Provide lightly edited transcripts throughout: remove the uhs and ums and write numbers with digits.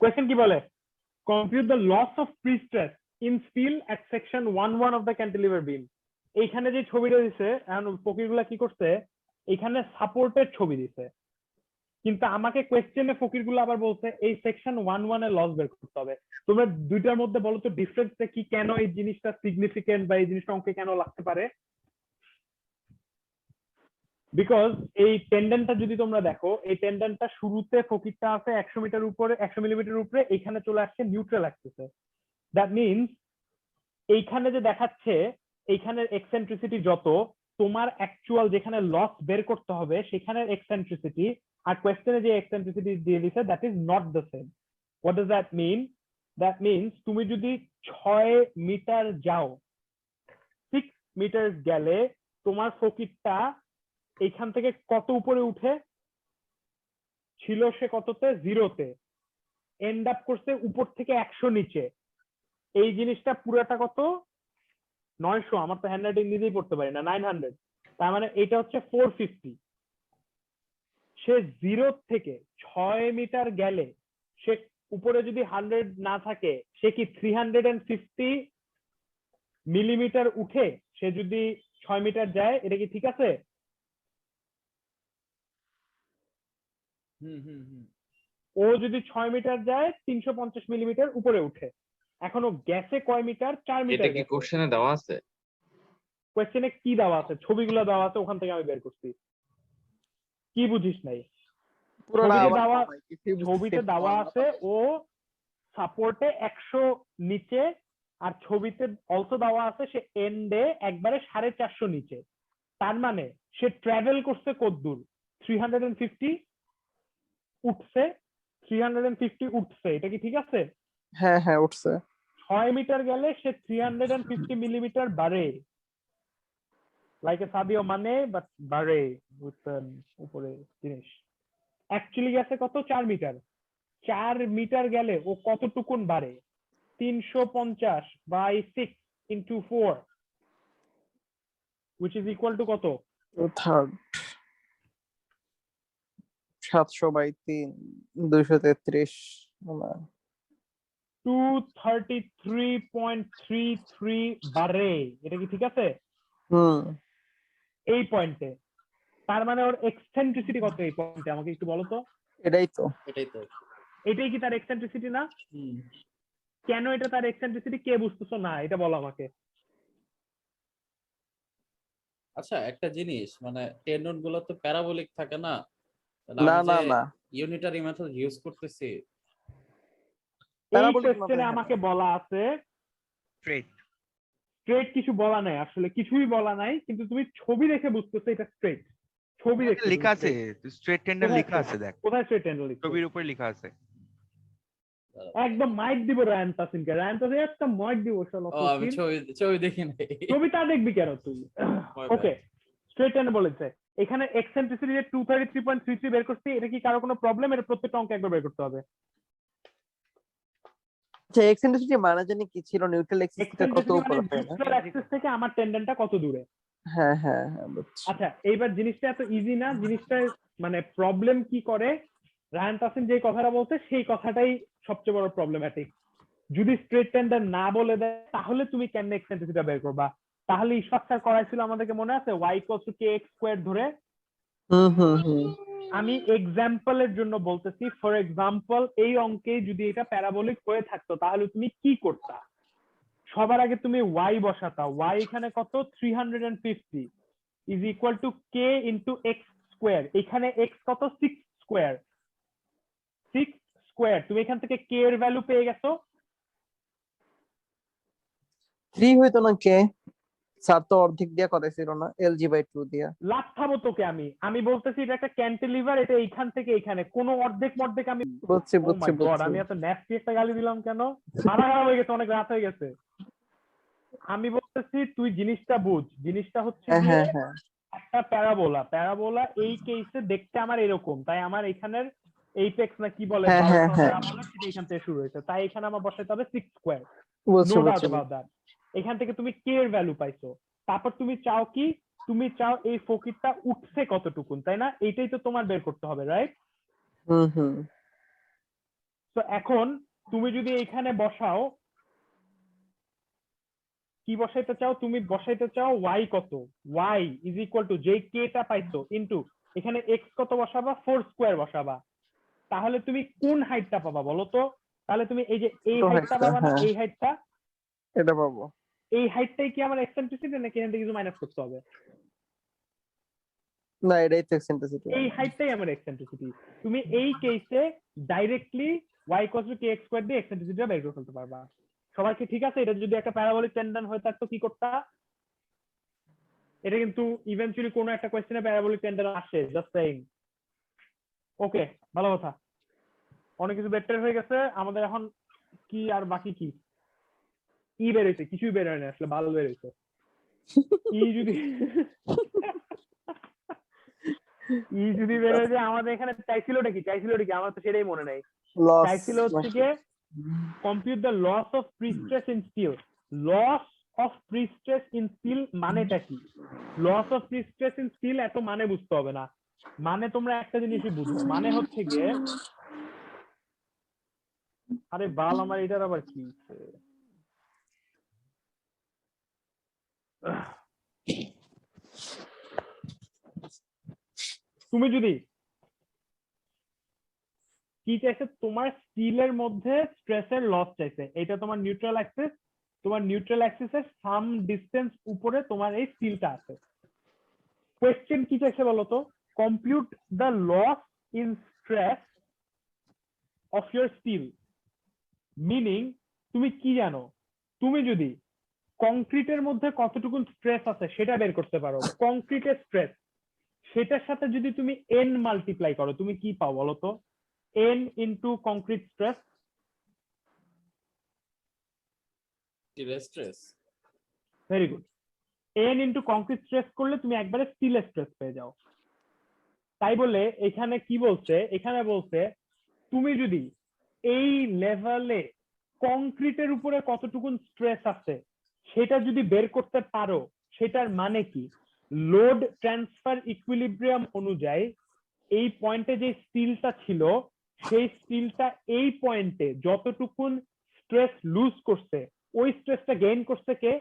Question কি বলে, compute the loss of pre-stress in steel at section 1-1 of the cantilever beam. এইখানে যে ছবিটা দিছে, এখন ফকিরগুলা কি করছে, এখানে সাপোর্টের ছবি দিছে, কিন্তু আমাকে কোয়েশ্চেনে ফকিরগুলো আবার বলছে এই সেকশন 1-1 এর লস বের করতে হবে। তোমরা দুইটার মধ্যে বলো তো ডিফারেন্সটা কি, কেন এই জিনিসটা সিগনিফিকেন্ট বা এই জিনিসটা অঙ্কে কেন লাগতে পারে? বিকজ এই টেন্ডেন্টটা যদি তোমরা দেখো, এই টেন্ডেন্টটা শুরুতে ফকিরটা আছে 100 মিটার উপরে, 100 মিলিমিটার উপরে, এখানে চলে আসছে নিউট্রাল অ্যাক্সিসে। দ্যাট মিনস এইখানে যে দেখাচ্ছে এইখানের এক্সেন্ট্রিসিটি যত, তোমার অ্যাকচুয়াল যেখানে লস বের করতে হবে সেখানের এক্সেন্ট্রিসিটি আর কোয়েশ্চেনে যে এক্সেন্ট্রিসিটি দিয়ে দিছে that is not the same. What does that mean? That means তুমি যদি 6 মিটার যাও, 6 মিটার গেলে তোমার ফকিরটা এইখান থেকে কত উপরে উঠে ছিল, সে কততে, 0-তে, এন্ড আপ করছে উপর থেকে 100 নিচে। এই জিনিসটা পুরাটা কত, 900, আমার তো হ্যান্ড রাইটিং নিজেই পড়তে পারি না, 900, তার মানে এটা হচ্ছে 450। সে 0 থেকে 6 মিটার গেলে সে উপরে যদি 100 না থাকে, সে কি 350 মিলিমিটার উঠে সে যদি 6 মিটার যায়, এটা কি ঠিক আছে? ও যদি 6 মিটার যায় 350 মিলিমিটার উপরে উঠে, এখনো গেছে কয় মিটার, 4 মিটার। এটা কি কোশ্চেনে দেওয়া আছে? কোয়েশ্চেনে কি দেওয়া আছে, ছবিগুলো দেওয়া আছে, ওখান থেকে আমি বের করছি। কি বুঝিস নাই? ছবিতে দেওয়া আছে ও সাপোর্টে 100 নিচে, আর ছবিতে অলসো দেওয়া আছে সে এন্ডে একবারে 450 নিচে। তার মানে সে ট্রাভেল করছে কতদূর, 350 উঠছে, 350 উঠছে, এটা কি ঠিক আছে? হ্যাঁ হ্যাঁ উঠছে। 6 মিটার গেলে সে 350 মিলিমিটার বাড়ে, লাইক এ সাবিও মানে, বাট বাড়ে উইথ উপরে জিনিস। অ্যাকচুয়ালি গেছে কত, 4 মিটার। 4 মিটার গেলে ও কতটুকুন বাড়ে, 350 by 6 into 4, which is equal to কত? থার্ড 700/3 233 233.33 বাড়ে, এটা কি ঠিক আছে? এই পয়েন্টে, তার মানে ওর এক্সেন্ট্রিসিটি কত এই পয়েন্টে, আমাকে একটু বলো তো। এটাই তো এটাই কি তার এক্সেন্ট্রিসিটি না? কেন এটা তার এক্সেন্ট্রিসিটি, কে বুঝতেছো না এটা বলো আমাকে। আচ্ছা একটা জিনিস, মানে টেন্ডন গুলো তো প্যারাবোলিক থাকে না, না না না ইউনিটারি মেথড ইউজ করতেছি। এই কোশ্চেনে আমাকে বলা আছে স্ট্রেট, স্ট্রেট কিছু বলা নাই, আসলে কিছুই বলা নাই, কিন্তু তুমি ছবি দেখে বুঝতেছো এটা স্ট্রেট। ছবি দেখে লেখা আছে স্ট্রেট টেন্ডন লেখা আছে, দেখ কোথায় স্ট্রেট টেন্ডন লেখা, ছবির উপরে লেখা আছে। একদম মাইক দিব রায়ান তাসিনকে, রায়ান তাসিন একটা মাইক দিব শালা। আমি ছবি দেখি নাই। ছবিটা দেখবি কেন তুই? ওকে, স্ট্রেট টেন্ডন বলেছে এখানে এক্সেন্ট্রিসিটি 233.33 বের করছি, এটা কি কারো কোনো প্রবলেম? এটা প্রত্যেকটা অঙ্কে একবার বের করতে হবে। আচ্ছা এক্সেন্ট্রিসিটি মানে জানি কি ছিল, নিউট্রাল অ্যাক্সিস থেকে কত উপরে, নিউট্রাল অ্যাক্সিস থেকে আমার টেন্ডেন্টটা কত দূরে। হ্যাঁ হ্যাঁ হ্যাঁ বুঝছি। আচ্ছা এইবার জিনিসটা এত ইজি না, জিনিসটা মানে প্রবলেম কি করে, রায়ান তাসিন যে কথাটা বলছে সেই কথাটাই সবচেয়ে বড় প্রবলেম্যাটিক। যদি স্ট্রেট টেন্ডেন্ট না বলে দেয় তাহলে তুমি কেমনে এক্সেন্ট্রিসিটিটা বের করবা? তাহলে স্ট্রাকচার করাইছিল আমাদেরকে মনে আছে, y = kx² ধরে। আমি এক্সাম্পলের জন্য বলতেছি, ফর এক্সাম্পল এই অঙ্কে যদি এটা প্যারাবোলিক হয়ে থাকতো তাহলে তুমি কি করতা? সবার আগে তুমি y বসাতা, y এখানে কত, 350 is equal two k into x square. এখানে x কত, 6 স্কোয়ার, 6 স্কোয়ার। তুমি এখান থেকে k এর ভ্যালু পেয়ে গেছো। 3 হইতো না কে, স্যার তো অর্ধেক দিয়া করাইছিল না, lg/2 দিয়া। লাভ খাবো তোকে, আমি বলতেছি এটা একটা ক্যান্টিলিভার, এটা এইখান থেকে এখানে কোনো অর্ধেক মর্ধেক আমি বুঝছি ও বুঝছি মাই গড, বুঝছি। আমি এত ন্যাস্টি একটা গালি দিলাম কেন? মাথা খারাপ হয়ে গেছে, অনেক রাত হয়ে গেছে। আমি বলতেছি তুই জিনিসটা বুঝ, জিনিসটা হচ্ছে হ্যাঁ হ্যাঁ একটা প্যারাবোলা, প্যারাবোলা এই কেসে দেখতে আমার এরকম, তাই আমার এখানের এইপেক্স না কি বলে, হ্যাঁ হ্যাঁ হ্যাঁ প্যারাবোলা সেটা এখান থেকে শুরু হয়েছে, তাই এখানে আমার বসাইতে হবে 6 স্কোয়ার। বুঝছি নো ডাউট বুঝছি। About that. এখান থেকে তুমি কে এর ভ্যালু পাইছো, তারপর তুমি চাও কি, তুমি চাও এই ফকিরটা উঠছে কতটুকুন, তাই না? এইটাই তো তোমার বের করতে হবে, রাইট? হুম। তো এখন তুমি যদি এখানে বসাও, কি বসাইতে চাও, তুমি বসাইতে চাও ওয়াই কত, ওয়াই ইজ ইকুয়াল টু যে কে টা পাইছো ইনটু এখানে এক্স কত বসাবা, 4 স্কোয়ার বসাবা। তাহলে তুমি কোন হাইটটা পাবা বলো তো? তাহলে তুমি এই যে এই ছোট হাইটটা height টা, পাবা না, হ্যাঁ। এই হাইটটা, এটা পাবো। এই হাইটটাই কি আমার এক্সেন্ট্রিসিটি নাকি এখান থেকে কিছু মাইনাস করতে হবে? না, এটাই তো এক্সেন্ট্রিসিটি। এই হাইটটাই আমার এক্সেন্ট্রিসিটি। তুমি এই কেসে ডাইরেক্টলি y = kx² দিয়ে এক্সেন্ট্রিসিটিটা বের করে ফেলতে পারবা। সবার কি ঠিক আছে? এটা যদি একটা প্যারাবোলিক টেন্ডন হয়ে থাকতো কি করতা? এটা কিন্তু ইভেন্চুয়ালি কোনো একটা কোশ্চেনে প্যারাবোলিক টেন্ডন আসে, জাস্ট সেইং। ওকে, ভালো কথা, অনেক কিছু বেটার হয়ে গেছে আমাদের। এখন কি আর বাকি কি বের হয়েছে? কিছুই বের হয় না আসলে, ভালো বের হয়েছে। যদি যদি বের হয়ে যায়, আমাদের এখানে চাইছিলটা কি আমার তো সেটাই মনে নাই। লস চাইছিল হচ্ছে গিয়ে compute the loss of prestress in steel. Loss of prestress in steel মানেটা কি? Loss of prestress in steel এত মানে বুঝতে হবে না, মানে তোমরা একটা জিনিসই বুঝো, মানে হচ্ছে গিয়ে, আরে বাল আমার এটার আবার কি, তুমি যদি কি চাইছে, তোমার স্টিলের মধ্যে স্ট্রেসের লস চাইছে, এটা তোমার নিউট্রাল অ্যাক্সিস, তোমার নিউট্রাল অ্যাক্সিসের সাম ডিসটেন্স উপরে তোমার এই স্টিলটা আছে। কোয়েশ্চেন কি চাইছে বলতো? Compute the loss in stress of your steel. Meaning, তুমি কি জানো, তুমি যদি কংক্রিটের মধ্যে কতটুকু স্ট্রেস আছে সেটা বের করতে পারো, কংক্রিটের স্ট্রেস, সেটার সাথে যদি তুমি এন মাল্টিপ্লাই করো, তুমি কি পাও বলতো? N into concrete stress. Stress. Very good. N into concrete stress করলে তুমি একবারে স্টিলের স্ট্রেস পেয়ে যাও। তাই বলে এখানে কি বলছে, এখানে বলছে তুমি যদি এই লেভেলে কংক্রিটের উপরে কতটুকু স্ট্রেস আছে সেটা যদি বের করতে পারো, সেটার মানে কি, লোড ট্রান্সফার ইকুইলিব্রিয়াম অনুযায়ী এই পয়েন্টে যে স্টিলটা ছিল, সেই স্টিলটা এই পয়েন্টে যতটুকুন স্ট্রেস লুজ করছে, ওই স্ট্রেসটা গেইন করছে কে?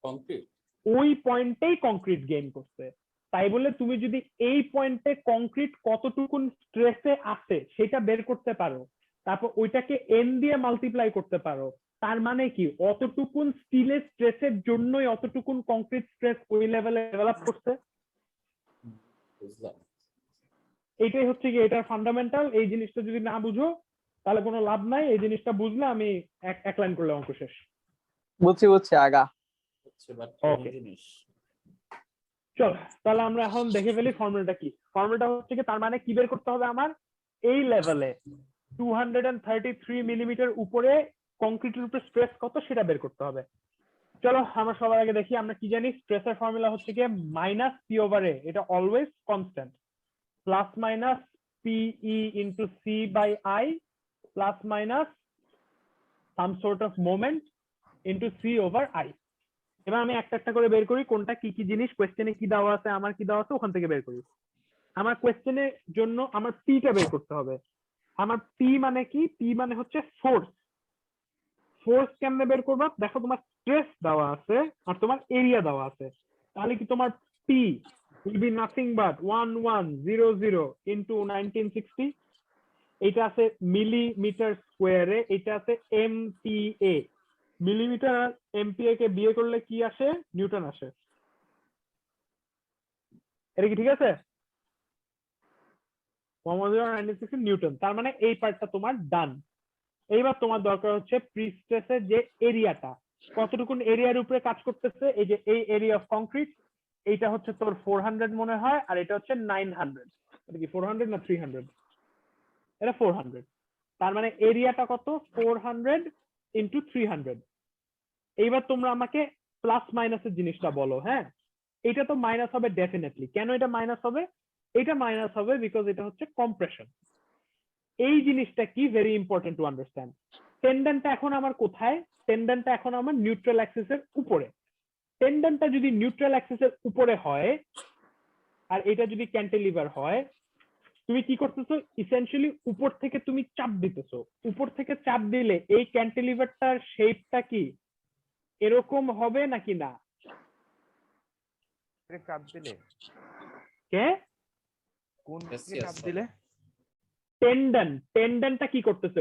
কংক্রিট। ওই পয়েন্টেই কংক্রিট গেইন করছে। তাই বলে তুমি যদি এই পয়েন্টে কংক্রিট কতটুকুন স্ট্রেসে আছে সেটা বের করতে পারো, তারপর ওইটাকে এন দিয়ে মাল্টিপ্লাই করতে পারো, তার মানে কি অতটুকুন স্টিলের স্ট্রেসের জন্যই অতটুকুন কংক্রিট স্ট্রেস ওই লেভেলে ডেভেলপ করছে। বুঝলাম। এটাই হচ্ছে কি এটার ফান্ডামেন্টাল। এই জিনিসটা যদি না বুঝো তাহলে কোনো লাভ নাই, এই জিনিসটা বুঝলে আমি এক লাইন করলে অঙ্ক শেষ। বুঝছি আগা। হচ্ছে বাট Okay. জিনিস। চল তাহলে আমরা এখন দেখে ফেলি ফর্মুলাটা কি। ফর্মুলাটা হচ্ছে কি, তার মানে কি বের করতে হবে আমার, এই লেভেলে 233 মিলিমিটার উপরে কংক্রিটের উপরে স্ট্রেস কত সেটা বের করতে হবে। চলো আমরা সবার আগে দেখি আমরা কি জানি। স্ট্রেসের ফর্মুলা হচ্ছে কি মাইনাস পি ওভার এ, এটা always constant, plus minus P e into C by I plus minus some sort of moment into C over I. এবার আমি একটা একটা করে বের করি কোনটা কি কি জিনিস, কোয়েশ্চেনে কি দেওয়া আছে, আমার কি দেওয়া আছে, ওখান থেকে বের করি। আমার কোয়েশ্চেনের জন্য আমার পিটা বের করতে হবে। আমার পি মানে কি? পি মানে হচ্ছে ফোর্স। ফোর্স কেমনে বের করবা? দেখো তোমার স্ট্রেস দেওয়া আছে আর তোমার এরিয়া দেওয়া আছে, তাহলে কি তোমার P will be nothing but 1100 into 1960। এটা আছে মিলিমিটার স্কোয়ারে, এটা আছে এমপিএ। মিলিমিটার আর এমপিএ কে বিয়ে করলে কি আসে? নিউটন আসে। এটা কি ঠিক আছে? 1196 নিউটন। তার মানে এই পার্টটা তোমার ডান। এইবার তোমার দরকার হচ্ছে প্রিস্ট্রেসের যে এরিয়াটা, কতটুকুন এরিয়ার উপরে কাজ করতেছে। এই যে এই এরিয়া অফ কংক্রিট, এইটা হচ্ছে তোর 400 মনে হয়, আর এটা হচ্ছে 900। এটা কি 400 না 300? এটা 400। তার মানে এরিয়াটা কত? 400 ইন্টু 300। এইবার তোমরা আমাকে প্লাস মাইনাসের জিনিসটা বলো। হ্যাঁ, এটা তো মাইনাস হবে ডেফিনেটলি। কেন এটা মাইনাস হবে? এটা মাইনাস হবে বিকজ এটা হচ্ছে কম্প্রেশন। এই জিনিসটা কি ভেরি ইম্পর্টেন্ট টু আন্ডারস্ট্যান্ড। টেন্ডনটা এখন আমার কোথায়? টেন্ডনটা এখন আমার নিউট্রাল অ্যাক্সিসের উপরে। টেন্ডনটা যদি নিউট্রাল অ্যাক্সিসের উপরে হয় আর এটা যদি ক্যান্টিলিভার হয়, তুমি কি করতেছো, ইসেনশিয়ালি উপর থেকে তুমি চাপ দিতেছো। উপর থেকে চাপ দিলে এই ক্যান্টিলিভারটার শেপটা কি এরকম হবে নাকি না? চাপ দিলে কে? কোন Yes, দিকে yes, চাপ sir. দিলে? টেন্ডনটা কি করতেছে?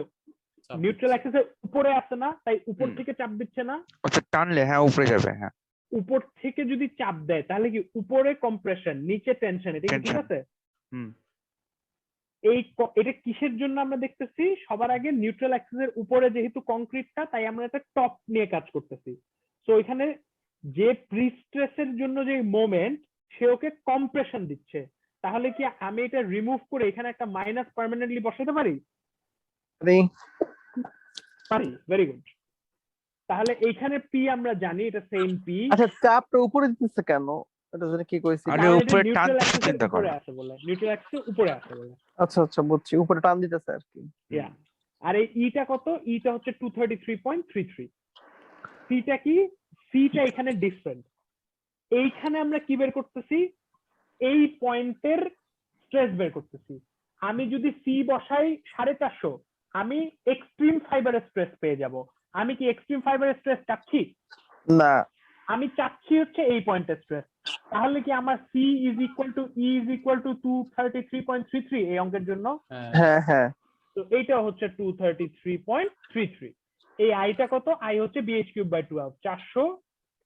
চাপ নিউট্রাল দিচ্ছে। অ্যাক্সিসের উপরে আছে না, তাই উপর হুম। থেকে চাপ দিচ্ছে না। আচ্ছা টানলে হ্যাঁ উপরে যাবে, হ্যাঁ উপর থেকে যদি চাপ দেয় তাহলে কি উপরে কম্প্রেশন নিচে টেনশন, এটা কি ঠিক Tension. আছে? হুম এটা কিসের জন্য আমরা দেখতেছি? সবার আগে নিউট্রাল অ্যাক্সিসের উপরে যেহেতু কংক্রিটটা, তাই আমরা একটা টপ নিয়ে কাজ করতেছি। তো এখানে যে প্রিস্ট্রেসের জন্য যে মোমেন্ট, সে ওকে কম্প্রেশন দিচ্ছে। তাহলে কি আমি এটা রিমুভ করে এখানে একটা মাইনাস পার্মানেন্টলি বসাতে পারি? পারি, ভেরি গুড। তাহলে এইখানে পি আমরা জানি এটা সেম পি। আচ্ছা চাপটা উপরে দিতেছে কেন? এটা জন্য কি কইছি? আরে উপরে টানতেছে চিন্তা করো। উপরে আছে বলে, নিউট্রাল অ্যাক্সিসের উপরে আছে বলে। আচ্ছা আচ্ছা বুঝছি, উপরে টান দিতেছে আর কি। ইয়া, আর এই ইটা কত? ইটা হচ্ছে 233.33। সিটা কি? সিটা এখানে ডিফারেন্ট। এইখানে আমরা কি বের করতেছি? এই পয়েন্টের স্ট্রেস বের করতেছি। আমি যদি সি বসাই 450, আমি এক্সট্রিম ফাইবারের স্ট্রেস পেয়ে যাব। আমি কি এক্সট্রিম ফাইবারের স্ট্রেস চাচ্ছি? না আমি চাচ্ছি হচ্ছে এই পয়েন্টের স্ট্রেস। তাহলে কি আমার C is equal to E is equal to 233.33 এই অঙ্কের জন্য? হ্যাঁ, হ্যাঁ হ্যাঁ তো এইটা হচ্ছে 233.33। এই আইটা কত? আই হচ্ছে BH cube by 12, 400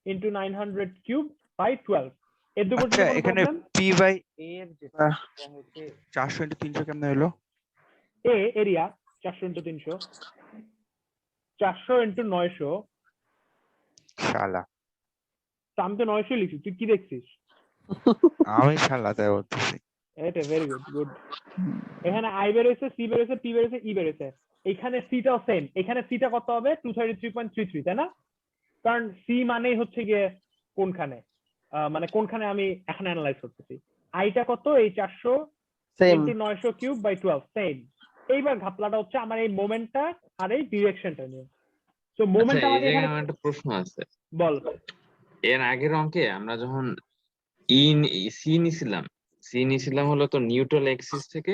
into 900 cube by 12। এর দুপুর আচ্ছা এখানে পি বাই এ এর যেটা আহ, হচ্ছে 400 ইন্টু 300 কেমনে হলো? এ এরিয়া 400 ইন্টু 300, 400 ইন্টু 900। শালা আমি তো 900 লিখছি, তুই কি দেখছিস? আমি শালা তাই বলতেছি। এটা ভেরি গুড, গুড। এখানে আই বেরোছে, সি বেরোছে, পি বেরোছে, ই বেরোছে। এখানে সিটাও সেম। এখানে সিটা কত হবে? 233.33, তাই না? কারণ সি মানেই হচ্ছে গিয়ে কোনখানে, মানে কোনখানে আমি এখন অ্যানালাইজ করতেছি। আইটা কত? এই 400 same. Into 900 cube by 12, same. এইবার ঘাপলাটা হচ্ছে আমার এই মোমেন্টটা আর এই ডিরেকশনটা নিয়ে। তো আচ্ছা মোমেন্ট এই আমাকে জায়গায় এখানে আমার একটা প্রশ্ন আছে। বল। এর আগের অঙ্কে আমরা যখন সি নিছিলাম হলো তো নিউট্রাল এক্সিস থেকে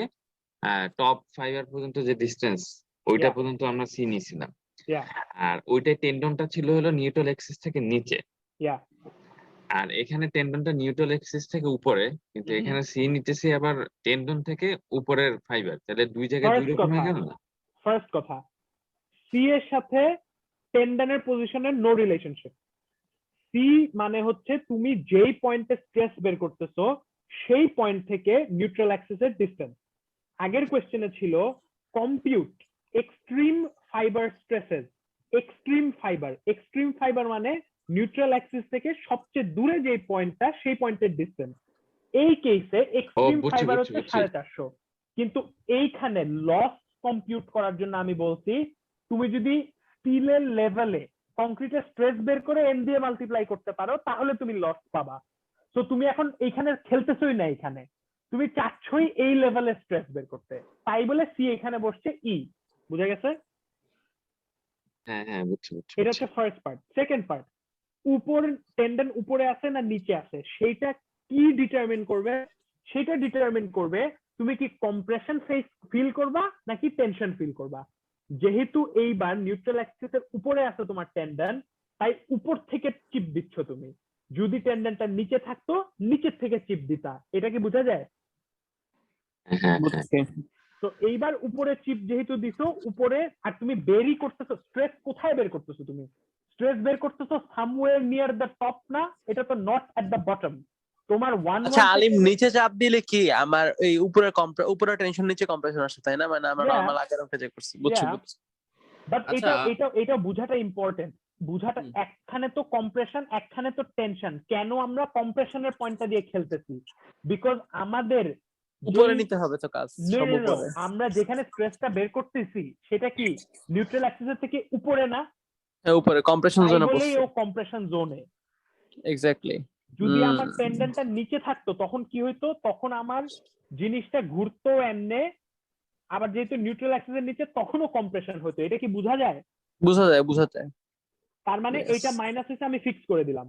টপ ফাইবার পর্যন্ত যে ডিস্টেন্স, ওইটা Yeah. পর্যন্ত আমরা সি নিছিলাম। ইয়া আর ওইটাই টেন্ডনটা ছিল হলো নিউট্রাল এক্সিস থেকে নিচে, ইয়া আর এখানে টেন্ডনটা নিউট্রাল এক্সিস থেকে উপরে, কিন্তু এখানে সি নিতেছি আবার টেন্ডন থেকে উপরের ফাইবার, তাহলে দুই জায়গায় দুই ফার্স্ট রকম হয়ে কথা, গেল না? ফার্স্ট কথা, সি এর সাথে টেন্ডনের পজিশনের নো রিলেশনশিপ। সি মানে হচ্ছে তুমি যেই পয়েন্টে স্ট্রেস বের করতেছো সেই পয়েন্ট থেকে নিউট্রাল অ্যাক্সিসের ডিসটেন্স। আগের কোশ্চেনে ছিল compute extreme fibre stresses. Extreme fibre মানে নিউট্রাল অ্যাক্সিস থেকে সবচেয়ে দূরে যে পয়েন্টটা, সেই পয়েন্টের ডিসটেন্স। এই কেসে এক্সট্রিম বুঝছি, ফাইবার বুঝছি, হচ্ছে বুঝছি। 450। কিন্তু এইখানে লস কম্পিউট করার জন্য আমি বলছি, তুমি যদি স্টিলের লেভেলে কংক্রিটের স্ট্রেস বের করে এন দিয়ে মাল্টিপ্লাই করতে পারো, তাহলে তুমি লস পাবা। তো তুমি এখন এইখানে খেলতেছই না, এখানে তুমি চাচ্ছই এই লেভেলের স্ট্রেস বের করতে, তাই বলে সি এখানে বসছে ই। বুঝা গেছে? হ্যাঁ হ্যাঁ বুঝছি, বুঝছি, এটা বুঝছি। হচ্ছে ফার্স্ট পার্ট। সেকেন্ড পার্ট, উপর টেন্ডন উপরে আছে না নিচে আছে, সেইটা কি ডিটারমিন করবে? সেটা ডিটারমিন করবে তুমি কি কম্প্রেশন ফিল করবা নাকি টেনশন ফিল করবা। যেহেতু এইবার নিউট্রাল অ্যাক্সিসের উপরে আছে তোমার টেন্ডন, তাই উপর থেকে চিপ দিচ্ছ তুমি। যদি টেন্ডনটা নিচে থাকতো, নিচের থেকে চিপ দিতা। এটা কি বোঝা যায়? হ্যাঁ হ্যাঁ হ্যাঁ। বুঝছি। তো এইবার উপরে চিপ যেহেতু দিছো উপরে, আর তুমি বেরই করতেছো, স্ট্রেস কোথায় বের করতেছো? তুমি স্ট্রেস বের করতেছো সামওয়্যার নিয়ার দ্য টপ না, এটা তো নট এট দ্য বটম। তোমার আচ্ছা আলিম, নিচে চাপ দিলে কি আমার এই উপরে টেনশন, নিচে কম্প্রেশন আসে, তাই না? মানে আমরা Yeah. নরমাল আগের অঙ্কে যে করছি। বুঝছি Yeah. বুঝছি। বাট আচ্ছা। এটা বুঝাটা ইম্পর্টেন্ট। বুঝাটা, হুম। একখানে তো কম্প্রেশন, একখানে তো টেনশন। কেন আমরা কম্প্রেশনের পয়েন্টটা দিয়ে খেলতেছি? বিকজ আমাদের উপরে নিতে হবে তো কাজ No, সব no, no, উপরে। আমরা যেখানে স্ট্রেসটা বের করতেছি সেটা কি নিউট্রাল অ্যাক্সিসের থেকে উপরে না? হ্যাঁ উপরে কম্প্রেশন তাই জোনে বলেই পড়ছে। ও কম্প্রেশন জোনে। এক্স্যাক্টলি। যদি আমার টেন্ডনটা নিচে থাকতো তখন কি হইতো? তখন আমার জিনিসটা ঘুরতো এমনে, আবার যেহেতু নিউট্রাল অ্যাক্সিসের নিচে তখনও কম্প্রেশন হতো। এটা কি বোঝা যায়? বোঝা যায় বোঝা যায়। তার মানে Yes. এইটা মাইনাস হয়েছে, আমি ফিক্স করে দিলাম।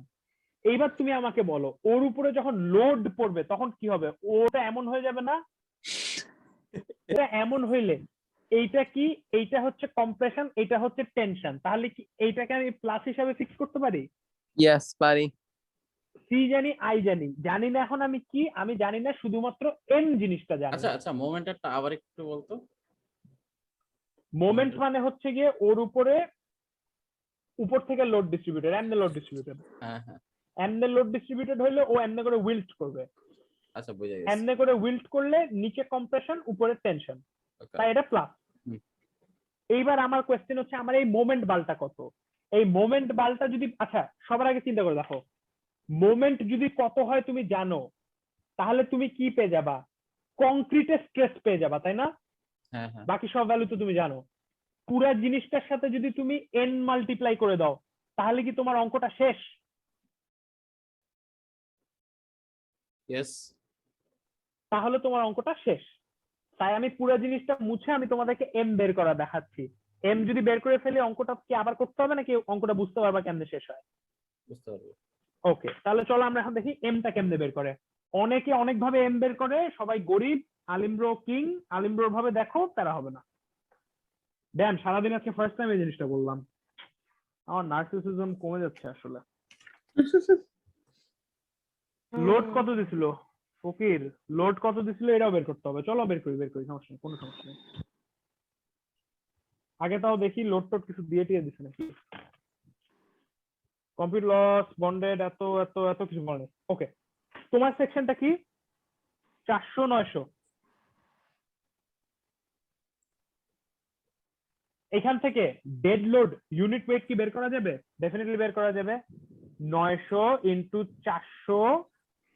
এইবার তুমি আমাকে বলো, ওর উপরে যখন লোড পড়বে তখন কি হবে? ওটা এমন হয়ে যাবে না এটা এমন হইলে এইটা কি, এইটা হচ্ছে কম্প্রেশন, এটা হচ্ছে টেনশন, তাহলে কি এইটাকে আমি প্লাস হিসাবে ফিক্স করতে পারি? ইয়েস পারি। সি জানি, আই জানি, জানি না এখন আমি কি, আমি জানি না শুধুমাত্র এম জিনিসটা জানি। আচ্ছা আচ্ছা, মোমেন্টারটা আবার একটু বলতো। মোমেন্ট মানে হচ্ছে গিয়ে ওর উপরে উপর থেকে লোড ডিস্ট্রিবিউটেড, এমনি লোড ডিস্ট্রিবিউটেড, হ্যাঁ হ্যাঁ, এমনি লোড ডিস্ট্রিবিউটেড হইলে ও এমনি করে উইল্ট করবে, আচ্ছা বুঝা গেছে। এমনি করে উইল্ট করলে নিচে কম্প্রেশন উপরে টেনশন, Okay. তাই এটা প্লাস। হুম। এইবার আমার কোয়েশ্চেন হচ্ছে আমার এই মোমেন্ট বালটা কত? এই মোমেন্ট বালটা যদি, আচ্ছা সবার আগে চিন্তা করে দেখো, মোমেন্ট যদি কত হয় তুমি জানো, তাহলে তুমি কি পেয়ে যাবা? কংক্রিটের স্ট্রেস পেয়ে যাবা, তাই না? হ্যাঁ হ্যাঁ, বাকি সব ভ্যালু তো তুমি জানো। পুরা জিনিসটার সাথে যদি তুমি এন মাল্টিপ্লাই করে দাও, তাহলে কি তোমার অঙ্কটা শেষ? ইয়েস। তাহলে তোমার অঙ্কটা শেষ। তাই আমি পুরো জিনিসটা মুছে আমি তোমাদেরকে এম বের করা দেখাচ্ছি। এম যদি বের করে ফেলি অঙ্কটা কি আবার করতে হবে নাকি অঙ্কটা বুঝতে পারবা কেমনে শেষ হয়? বুঝতে পারবো। ওকে, তাহলে চলো আমরা এখন দেখি এমটা কেমনে বের করে। অনেকে অনেক ভাবে এম বের করে, সবাই গরিব, আলিমব্রো কিং, আলিমব্রোর ভাবে দেখো, তারা হবে না। ড্যাম, সারাদিন আজকে ফার্স্ট টাইম এই জিনিসটা বললাম, আমার নার্সিসিজম কমে যাচ্ছে আসলে। লোড কত দিছিল ফকির? লোড কত দিছিল এটাও বের করতে হবে, চলো বের করি, সমস্যা নেই, কোনো সমস্যা নেই। আগে তাও দেখি লোড টোড কিছু দিয়ে টিয়ে দিছে নাকি। কম্পিউটার লস বন্ডেড এত এত এত কিছু বলে। ওকে, তোমার সেকশনটা কি? 400 900। এখান থেকে ডেড লোড ইউনিট ওয়েট কি বের করা যাবে? ডেফিনেটলি বের করা যাবে। 900 ইন্টু 400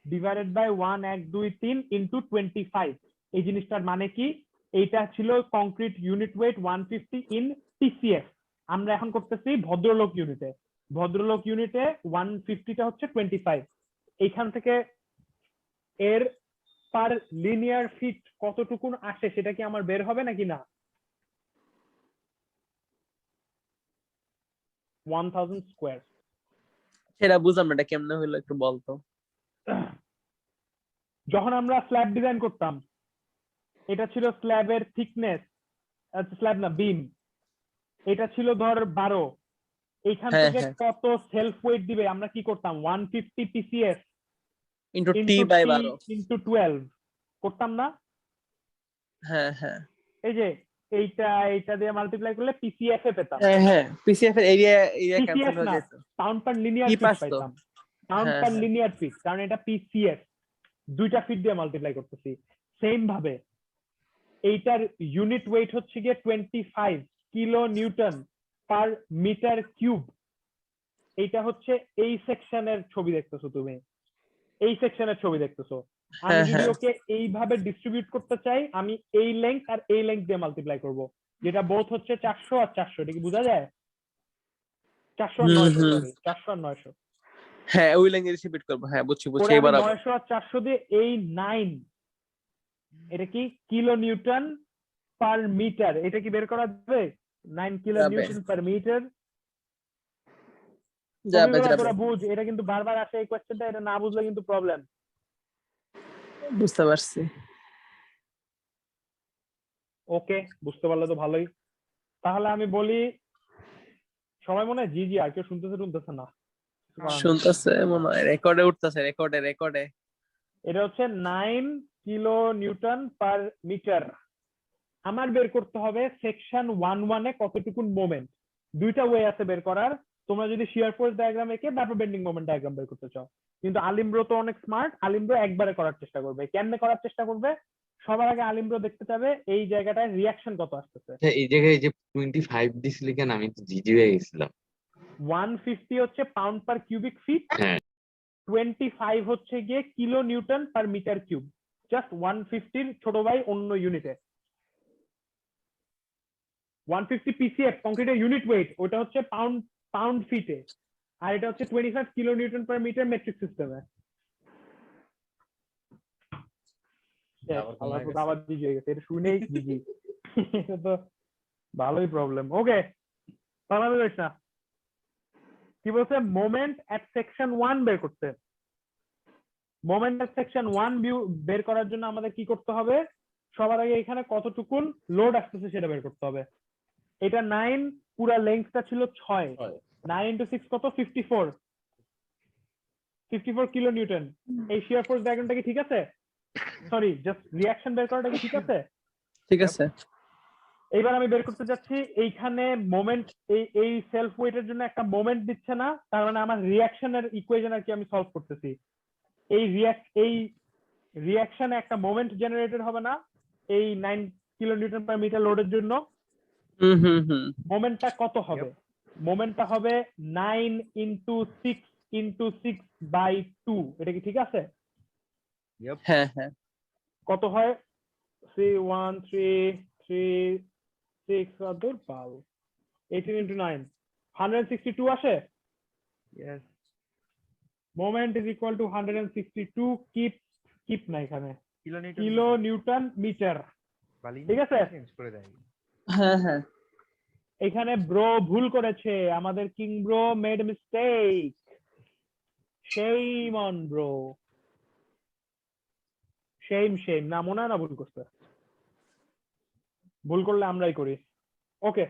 ডিভাইডেড বাই 1 1 2 3 ইন্টু 25। এই জিনিসটার মানে কি? এইটা ছিল concrete unit wait 150 in TCF. আমরা এখন করতেছি ভদ্রলোক ইউনিটে। ভদ্রলোক ইউনিটে 150টা হচ্ছে 25। এইখান থেকে এর পার লিনিয়ার ফিট কতটুকুন আসে সেটা কি আমার বের হবে নাকি না? 1000 স্কয়ার। সেটা বুঝলাম না, এটা কেমনে হইলো একটু বলতো। যখন আমরা স্ল্যাব ডিজাইন করতাম, এটা ছিল স্ল্যাবের থিকনেস, স্ল্যাব না বিম, এটা ছিল ধর 12। এইখান হ্যাঁ, থেকে হ্যাঁ। কত সেলফ ওয়েট দিবে আমরা কি করতাম? 150 PCS into T into by T 12। Into 12 করতাম না? হ্যাঁ হ্যাঁ এই যে এইটা দিয়ে মাল্টিপ্লাই করলে পিসিএফ এ পেতাম। হ্যাঁ হ্যাঁ, পিসিএফ এর এরিয়া ক্যান্সেল পিসিএস হয়ে না, যেত। পাউন্ড পার লিনিয়ার কি ফিট পাস তো? পাইতাম। পাউন্ড হ্যাঁ, পার হ্যাঁ। লিনিয়ার ফিট, কারণ এটা পিসিএস, দুইটা ফিট দিয়ে মাল্টিপ্লাই করতেছি। সেম ভাবে এইটার ইউনিট ওয়েট হচ্ছে গিয়ে 25 kilo newton per metre cube. এইটা হচ্ছে এই সেকশনের ছবি দেখতেছো তুমি, এই সেকশনের ছবি দেখতেছো। আমি হ্যাঁ, যদি হ্যাঁ। ওকে এইভাবে ডিস্ট্রিবিউট করতে চাই, আমি এই লেংথ আর এই লেংথ দিয়ে মাল্টিপ্লাই করব, যেটা বোথ হচ্ছে 400 আর 400। এটা কি বোঝা যায়? 400 আর 900, সরি 400 আর 900 হ্যাঁ, ওই লাইনে রিপিট করব। হ্যাঁ, বুঝছি করে আমি এবার 900 আর 400 দিয়ে এই 9, এটা কি কিলো নিউটন পার মিটার, এটা কি বের করা যাবে? 9 কিলো যাবে। Newton per metre. যাবে ছবিগুলো যাবে, তোরা বুঝ, এটা কিন্তু বারবার আসে এই কোশ্চেনটা, এটা না বুঝলে কিন্তু প্রবলেম। বুঝতে পারছি। ওকে, বুঝতে পারলে তো ভালোই। তাহলে আমি বলি, সবাই মনে হয় জি জি, আর কেউ শুনতেছে না? শুনতেছে মনে হয়, রেকর্ডে উঠতেছে, রেকর্ডে। এটা হচ্ছে 9 কিলো নিউটন পার মিটার। আমার বের করতে হবে সেকশন 1 1 এ কতটুকুন মোমেন্ট। দুইটা ওয়ে আছে বের করার। তোমরা যদি শিয়ার ফোর্স ডায়াগ্রাম এঁকে তারপর বেন্ডিং মোমেন্ট ডায়াগ্রাম বের করতে চাও, কিন্তু আলিমব্রো তো অনেক স্মার্ট, আলিমব্রো একবারে করার চেষ্টা করবে। কেমনে করার চেষ্টা করবে? সবার আগে আলিমব্রো দেখতে চাবে এই জায়গাটায় রিয়াকশন কত আসতেছে। আচ্ছা, এই জায়গায় যে 25 দিছিলি কেন? আমি তো জিজি হয়ে গেছিলাম। 150 হচ্ছে পাউন্ড পার কিউবিক ফিট, হ্যাঁ। 25 হচ্ছে গিয়ে kilo newton per metre cube. Just 150 ছোট ভাই অন্য ইউনিটে। 150 পিসিএফ কংক্রিটের ইউনিট ওয়েট, ওটা হচ্ছে পাউন্ড ফিটে, আর এটা হচ্ছে 25 kilo newton per metre metric সিস্টেমে। আবার জিজি হয়ে গেছে, এটা শুনেই জিজি। এটা তো ভালোই প্রবলেম। ওকে, তাহলে করিস না। কি বলছে? মোমেন্ট এট সেকশন 1 বের করতে। মোমেন্ট এট সেকশন 1 বের করার জন্য আমাদের কি করতে হবে? সবার আগে এখানে কতটুকুন লোড আসতেছে সেটা বের করতে হবে। এটা 9, পুরা লেন্থটা ছিল 6, 9 ইন্টু 6 কত, 54 কিলো নিউটন। এই শিয়ার ফোর্স ডায়াগ্রামটা কি ঠিক আছে? সরি, জাস্ট রিঅ্যাকশন বের করাটা কি ঠিক আছে? ঠিক আছে। এইবার আমি বের করতে যাচ্ছি এইখানে মোমেন্ট, এই সেলফ ওয়েটের জন্য একটা মোমেন্ট দিচ্ছে না, তার মানে আমার রিঅ্যাকশনের ইকুয়েশন আর কি আমি সলভ করতেছি। এই রিঅ্যাকশনে একটা মোমেন্ট জেনারেটেড হবে না এই 9 কিলো নিউটন পার মিটার লোডের জন্য। মোমেন্টটা কত হবে? মোমেন্টটা হবে 9 ইন্টু 6 ইন্টু 6/2। এটা কি ঠিক আছে? হ্যাঁ হ্যাঁ। কত হয়? 3 1 3 3 6 দূর পাও 18 ইন্টু 9 162 আসে। Yes. Moment is equal two 162। Keep না এখানে, কিলোনিউটন কিলো নিউটন মিটার। বালিন ঠিক আছে? চেঞ্জ করে দেয়। হ্যাঁ হ্যাঁ। এখানে ব্রো ভুল করেছে, আমাদের king bro made mistake. shame on bro, shame না, মনে হয় না ভুল করছে। ভুল করলে আমরাই করি। ওকে,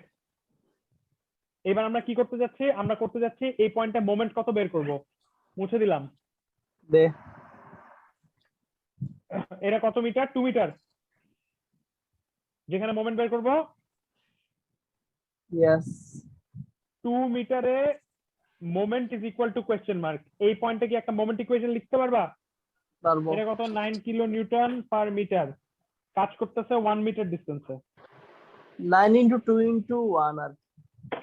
এবার আমরা কি করতে যাচ্ছি? আমরা করতে যাচ্ছি এই পয়েন্টে মোমেন্ট কত বের করব। মুছে দিলাম। দে। এটা কত মিটার? 2 মিটার। যেখানে মোমেন্ট বের করব ইয়েস। 2 মিটারে moment is equal two question mark. এই পয়েন্টে কি একটা মোমেন্ট ইকুয়েশন লিখতে পারবা? পারবো। এটা কত? 9 কিলো নিউটন পার মিটার। কাজ করতেছে 1 মিটার ডিস্টেন্সে। 9 ইন্টু 2 ইন্টু 1 আর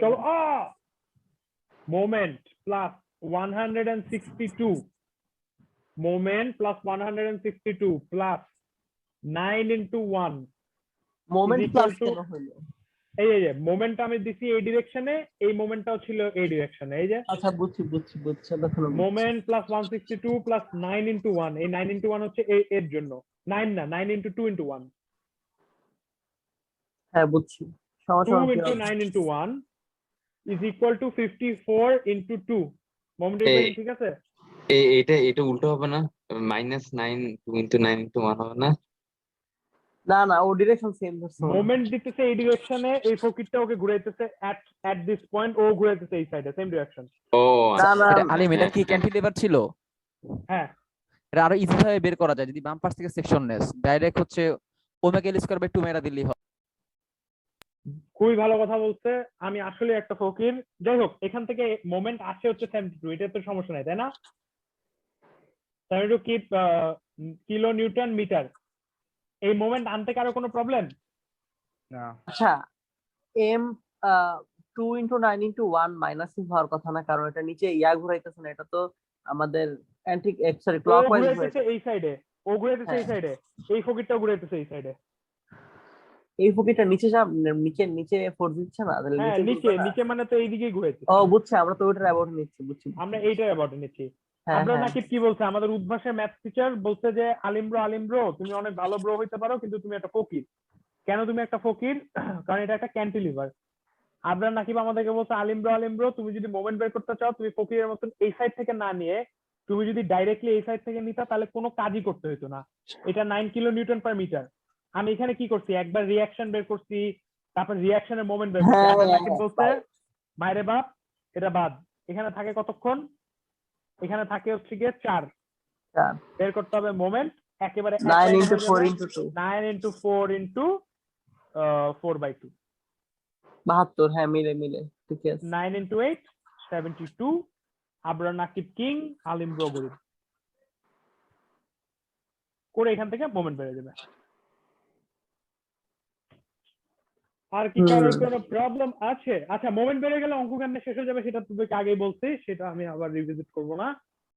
চলো, moment plus 162, moment plus 162 plus 9 into 1 moment equal plus to- কেন হলো? এই যে মোমেন্ট আমি দিছি এই ডিরেকশনে, এই মোমেন্টটাও ছিল এই ডিরেকশনে। এই যে আচ্ছা বুঝছি বুঝছি বুঝছি, দেখো মোমেন্ট প্লাস 162 প্লাস 9 ইন্টু 1, এই 9 ইন্টু 1 হচ্ছে এর জন্য। 9 না, 9 ইন্টু 2 ইন্টু 1, হ্যাঁ বুঝছি। 2 into 9 into 1 is equal two 54 into 2। Moment equation ঠিক আছে? এটা উল্টো হবে না? -9 2 ইন্টু 9 ইন্টু 1 হবে না? না না, ও ডিরেকশন সেম ধরছে। মোমেন্ট দিতেছে এই ডিরেকশনে, এই ফকিরটা ওকে ঘুরাইতেছে এট দিস পয়েন্ট, ও ঘুরাইতেছে এই সাইডে, সেম ডিরেকশন। ও না না, এটা আলিম, এটা হ্যাঁ, কি হ্যাঁ। ক্যান্টিলিভার ছিল? হ্যাঁ, এটা আরো ইজি ভাবে বের করা যায় যদি বাম পাশ থেকে সেকশন নেস, ডাইরেক্ট হচ্ছে ওমেগা এল স্কয়ার বাই 2 মেরা দিলেই হয়। খুবই ভালো কথা বলছে। আমি আসলে একটা ফকির। যাই হোক, এখান থেকে মোমেন্ট আসে হচ্ছে 72, এটা তো সমস্যা নাই, তাই না? 72 কিলো নিউটন মিটার। এই মোমেন্ট আনতে কারো কোনো প্রবলেম? না। আচ্ছা, এম 2 ইন্টু 9 ইন্টু 1 মাইনাস হওয়ার কথা না, কারণ এটা নিচে ইয়া ঘুরাইতেছে না, এটা তো আমাদের অ্যান্টি সরি ও ক্লকওয়াইজ ঘুরাইতেছে এই সাইডে, ও ঘুরাইতেছে এই হ্যাঁ। সাইডে, এই ফকিরটাও ঘুরাইতেছে এই সাইডে। এই ফুকিটা নিচে যাব, নিচে নিচে ফোর্স দিচ্ছে না, তাহলে হ্যাঁ, নিচে নিচে ঘুরবে না। নিচে মানে তো এইদিকেই ঘুরাইতেছে। ও বুঝছি, আমরা তো ওইটার অ্যাবাউট নিচ্ছি, বুঝছি। আমরা এইটার অ্যাবাউট নিচ্ছি। হ্যাঁ আমরা হ্যাঁ। নাকি কি বলছে, আমাদের উদ্ভাসের ম্যাথ টিচার বলছে যে আলিম ব্রো তুমি অনেক ভালো ব্রো হইতে পারো, কিন্তু তুমি একটা ফকির। কেন তুমি একটা ফকির? কারণ এটা একটা ক্যান্টিলিভার। আবরার নাকিব আমাদেরকে বলছে আলিম ব্রো তুমি যদি মোমেন্ট বের করতে চাও, তুমি ফকিরের মতন এই সাইড থেকে না নিয়ে তুমি যদি ডাইরেক্টলি এই সাইড থেকে নিতা, তাহলে কোনো কাজই করতে হতো না। এটা 9 কিলো নিউটন পার মিটার। আমি এখানে কি করছি, একবার রিঅ্যাকশন বের করছি, তারপর রিঅ্যাকশনের মোমেন্ট বের করছি। হ্যাঁ, আবরার হ্যাঁ, নাকিব বলছে মায়েরে বাপ, এটা বাদ। এখানে থাকে কতক্ষণ? এখানে থাকে হচ্ছে গিয়ে 4। 4 বের করতে হবে মোমেন্ট একেবারে 9 ইন্টু 4 ইন্টু 2 9 ইন্টু 4 ইন্টু 4/2, 72। হ্যাঁ, মিলে মিলে ঠিক আছে। 9 ইন্টু 8 72। আবরার নাকিব কিং, আলিম ব্রো গরিব। করে এখান থেকে মোমেন্ট বেড়ে যাবে। আর কি কারোর কোনো প্রবলেম আছে? আচ্ছা, মোমেন্ট বেড়ে গেলে অঙ্ক কেমনে শেষ হয়ে যাবে সেটা তোদেরকে আগেই বলছি, সেটা আমি আবার রিভিজিট করবো না।